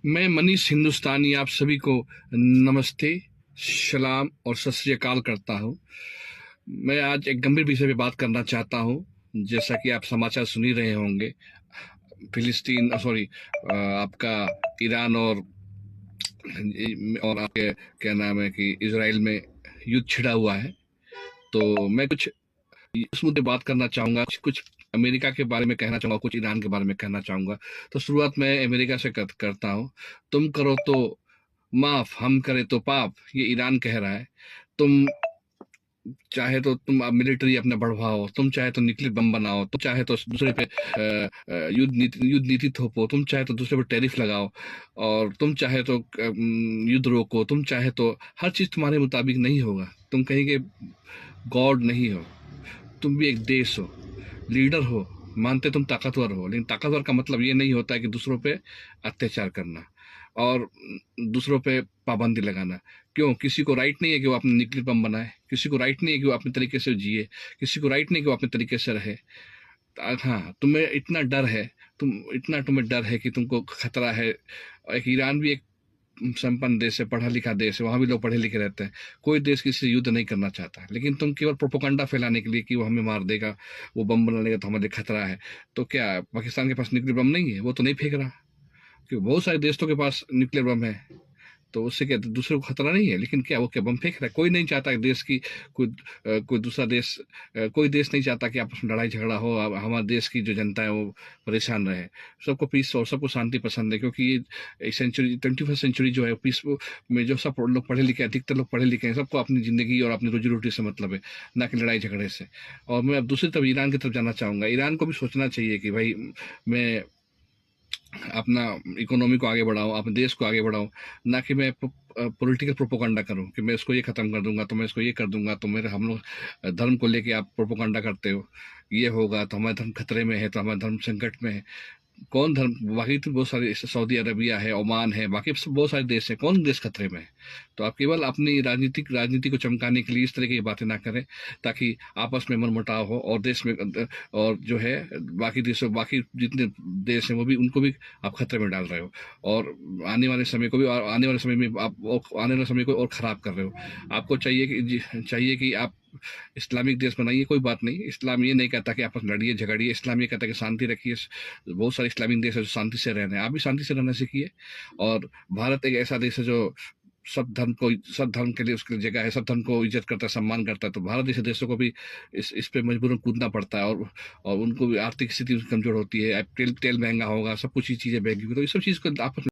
मैं मनीष हिंदुस्तानी आप सभी को नमस्ते, सलाम और सत श्री अकाल करता हूँ। मैं आज एक गंभीर विषय पे बात करना चाहता हूँ। जैसा कि आप समाचार सुन ही रहे होंगे, फिलिस्तीन सॉरी आपका ईरान और आपके क्या नाम है कि इजराइल में युद्ध छिड़ा हुआ है। तो मैं कुछ इस मुद्दे बात करना चाहूँगा, कुछ अमेरिका के बारे में कहना चाहूँगा, कुछ ईरान के बारे में कहना चाहूँगा। तो शुरुआत मैं अमेरिका से करता हूँ। तुम करो तो माफ, हम करे तो पाप, ये ईरान कह रहा है। तुम चाहे तो तुम अब मिलिट्री अपना बढ़वाओ, तुम चाहे तो न्यूक्लियर बम बनाओ, तुम चाहे तो दूसरे पे युद्ध नीति थोपो, तुम चाहे तो दूसरे पे टैरिफ लगाओ, और तुम चाहे तो युद्ध रोको, तुम चाहे तो हर चीज तुम्हारे मुताबिक नहीं होगा। तुम कहीं के गॉड नहीं हो, तुम भी एक देश हो, लीडर हो, मानते तुम ताकतवर हो, लेकिन ताकतवर का मतलब ये नहीं होता है कि दूसरों पे अत्याचार करना और दूसरों पे पाबंदी लगाना। क्यों? किसी को राइट नहीं है कि वो अपने न्यूक्लियर बम बनाए, किसी को राइट नहीं है कि वो अपने तरीके से जिए, किसी को राइट नहीं है कि वो अपने तरीके से रहे। हाँ, तुम्हें इतना डर है, तुम्हें डर है कि तुमको खतरा है। एक ईरान भी एक संपन्न देश है, पढ़ा लिखा देश है, वहां भी लोग पढ़े लिखे रहते हैं। कोई देश किसी से युद्ध नहीं करना चाहता, लेकिन तुम केवल प्रोपोगंडा फैलाने के लिए कि वो हमें मार देगा, वो बम बना लेगा तो हमारे खतरा है। तो क्या पाकिस्तान के पास न्यूक्लियर बम नहीं है? वो तो नहीं फेंक रहा, क्योंकि बहुत सारे देशों के पास न्यूक्लियर बम है। तो उससे क्या दूसरे को खतरा नहीं है? लेकिन क्या वो क्या बम फेंक रहा है? कोई नहीं चाहता कि देश की कोई दूसरा देश, कोई देश नहीं चाहता कि आपस में लड़ाई झगड़ा हो, हमारे देश की जो जनता है वो परेशान रहे। सबको पीस और सबको शांति पसंद है, क्योंकि ये सेंचुरी 21st सेंचुरी जो है पीस में जो सब लोग पढ़े लिखे, अधिकतर लोग पढ़े लिखे हैं, सबको अपनी जिंदगी और अपनी रोजी रोटी से मतलब है, ना कि लड़ाई झगड़े से। और मैं अब दूसरी तरफ ईरान की तरफ जाना चाहूंगा। ईरान को भी सोचना चाहिए कि भाई मैं अपना इकोनॉमी को आगे बढ़ाऊं, अपने देश को आगे बढ़ाऊं, ना कि मैं पॉलिटिकल प्रोपोगंडा करूं कि मैं इसको ये खत्म कर दूंगा, तो मैं इसको ये कर दूंगा, तो मेरे हम लोग धर्म को लेके आप प्रोपोगंडा करते हो, ये होगा तो हमारा धर्म खतरे में है, तो हमारा धर्म संकट में है। कौन धर्म? बाकी तो बहुत सारे, सऊदी अरबिया है, ओमान है, बाकी बहुत सारे देश हैं, कौन देश खतरे में है? तो आप केवल अपनी राजनीति को चमकाने के लिए इस तरह की बातें ना करें, ताकि आपस में मनमुटाव हो और देश में और जो है बाकी जितने देश हैं वो भी, उनको भी आप खतरे में डाल रहे हो, और आने वाले समय में आप आने वाले समय को और खराब कर रहे हो। आपको चाहिए कि आप इस्लामिक देश बनाइए, कोई बात नहीं। इस्लाम ये नहीं कहता कि आपस में लड़िए झगड़िए, इस्लाम ये कहता है कि शांति रखिए। बहुत सारे इस्लामिक देश है जो शांति से रह रहे हैं, आप भी शांति से रहना सीखिए। और भारत एक ऐसा देश है जो सब धर्म के लिए उसकी जगह है, सब धर्म को इज्जत करता है, सम्मान करता है। तो भारत जैसे देशों को भी इस पे मजबूरन कूदना पड़ता है, और उनको भी आर्थिक स्थिति कमजोर होती है, तेल तेल महंगा होगा, सब कुछ ही चीजें महंगी होगी, तो ये सब चीज को आपस